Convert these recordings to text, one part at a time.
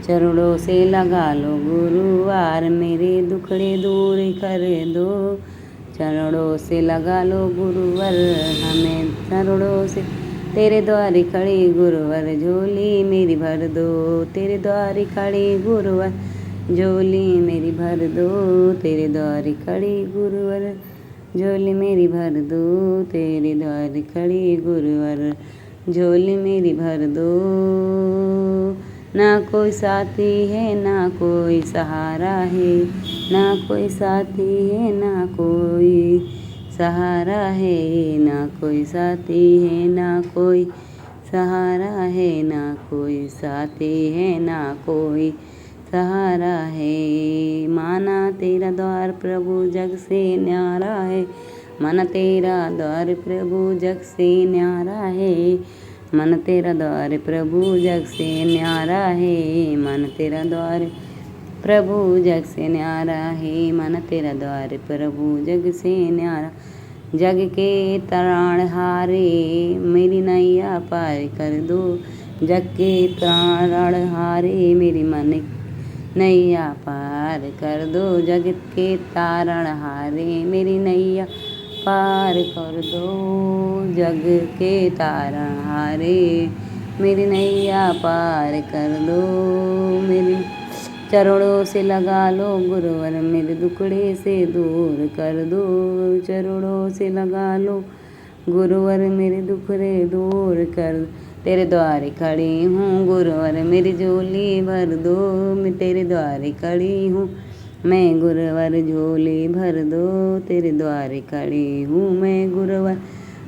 चरणों से लगा लो गुरुवार, मेरे दुखड़े दूर कर दो। चरणों से लगा लो गुरुवर, हमें चरणों से तेरे द्वारे खड़ी गुरुवर, झोली मेरी भर दो। तेरे द्वारे खड़ी गुरुवर, झोली मेरी भर दो। तेरे द्वारे खड़ी गुरुवर, झोली मेरी भर दो। तेरे द्वारे खड़ी गुरुवर, झोली मेरी भर दो। ना कोई साथी है ना कोई सहारा है, ना कोई साथी है ना कोई सहारा है। ना कोई साथी है ना कोई सहारा है, ना कोई साथी है ना कोई सहारा है। माना तेरा द्वार प्रभु जग से न्यारा है, माना तेरा द्वार प्रभु जग से न्यारा है। मन तेरा द्वार प्रभु जग से न्यारा है, मन तेरा द्वार प्रभु जग से न्यारा है। मन तेरा द्वार प्रभु जग से न्यारा, जग के तारणहारे मेरी नैया पार कर दो। जग के तारणहारे मेरी मन नैया पार कर दो। जग के तारणहारे मेरी नैया पार कर दो। जग के तारणहारे मेरी नैया पार कर दो। मेरी चरणों से लगा लो गुरुवर, मेरे दुखड़े से दूर कर दो। चरणों से लगा लो गुरुवर, मेरे दुखड़े दूर कर। तेरे द्वारे खड़ी हूँ गुरुवर, मेरी झोली भर दो। मैं तेरे द्वारे खड़ी हूँ मैं गुरुवर, झोली भर दो। तेरे द्वारे खड़ी हूँ मैं गुरुवर,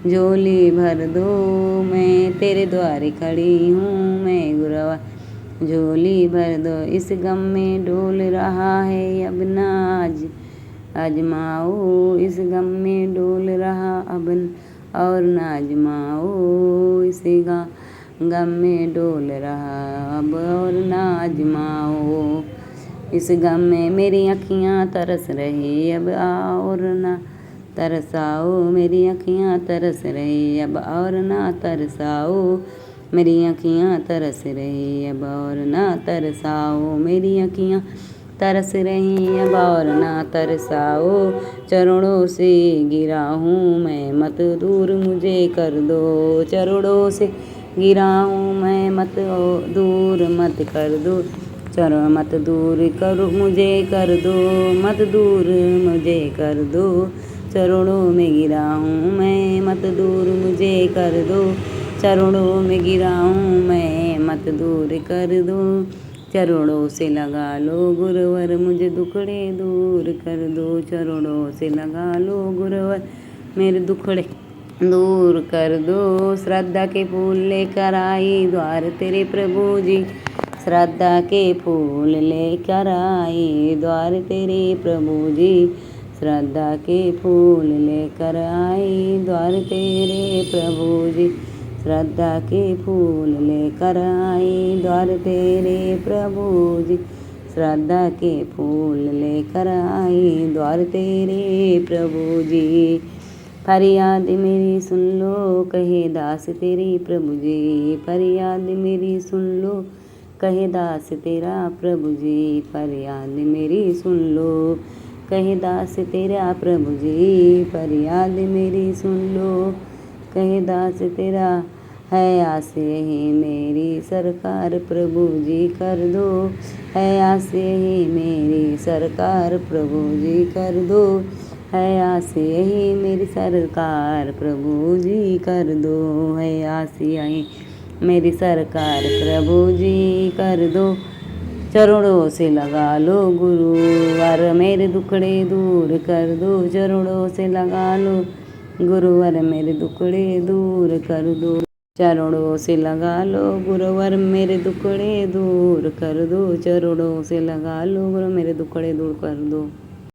झोली भर दो। मैं तेरे द्वारे खड़ी हूँ मैं गुरुवर, झोली भर दो। इस गम में डोल रहा है अब ना आजमाओ, इस गम में डोल रहा अब और ना आजमाओ। इस गम में डोल रहा अब और ना आजमाओ। इस गम में मेरी अखियाँ तरस रही अब और ना तरसाओ। मेरी अखियाँ तरस रही अब और ना तरसाओ। मेरी अखियाँ तरस रही अब और ना तरसाओ। मेरी अखियाँ तरस रही अब और ना तरसाओ। चरणों से गिरा हूँ मैं मत दूर मुझे कर दो। चरणों से गिरा हूँ मैं मत दूर मत कर दो। चरण मत दूर करो मुझे कर दो, मत दूर मुझे कर दो। चरणों में गिरा हूँ मैं मत दूर मुझे कर दो। चरणों में गिरा हूँ मैं मत दूर कर दो। चरणों से लगा लो गुरुवर, मुझे दुखड़े दूर कर दो। चरणों से लगा लो गुरुवर, मेरे दुखड़े दूर कर दो। श्रद्धा के फूल लेकर आई द्वार तेरे प्रभु जी, श्रद्धा के फूल लेकर आई द्वार तेरे प्रभु जी। श्रद्धा के फूल लेकर आई द्वार तेरे प्रभु जी। श्रद्धा के फूल लेकर आई द्वार तेरे प्रभु जी। श्रद्धा के फूल लेकर आई द्वार तेरे प्रभु जी। फरियाद मेरी सुन लो कहे दास तेरी प्रभु जी। फरियाद मेरी सुन लो कहे दास तेरा प्रभु जी। फरियाद मेरी सुन लो कहे दास तेरा प्रभु जी। फरियाद मेरी सुन लो कहे दास तेरा है आस यही मेरी सरकार प्रभु जी कर दो। है आस यही मेरी सरकार प्रभु जी कर दो। है आस यही मेरी सरकार प्रभु जी कर दो। है आस यही मेरी सरकार प्रभु जी कर दो। चरणों से लगा लो गुरुवर, मेरे दुखड़े दूर कर दो। चरणों से लगा लो गुरुवर, मेरे दुखड़े दूर कर दो। चरणों से लगा लो गुरुवर, मेरे दुखड़े दूर कर दो। चरणों से लगा लो गुरु, मेरे दुखड़े दूर कर दो।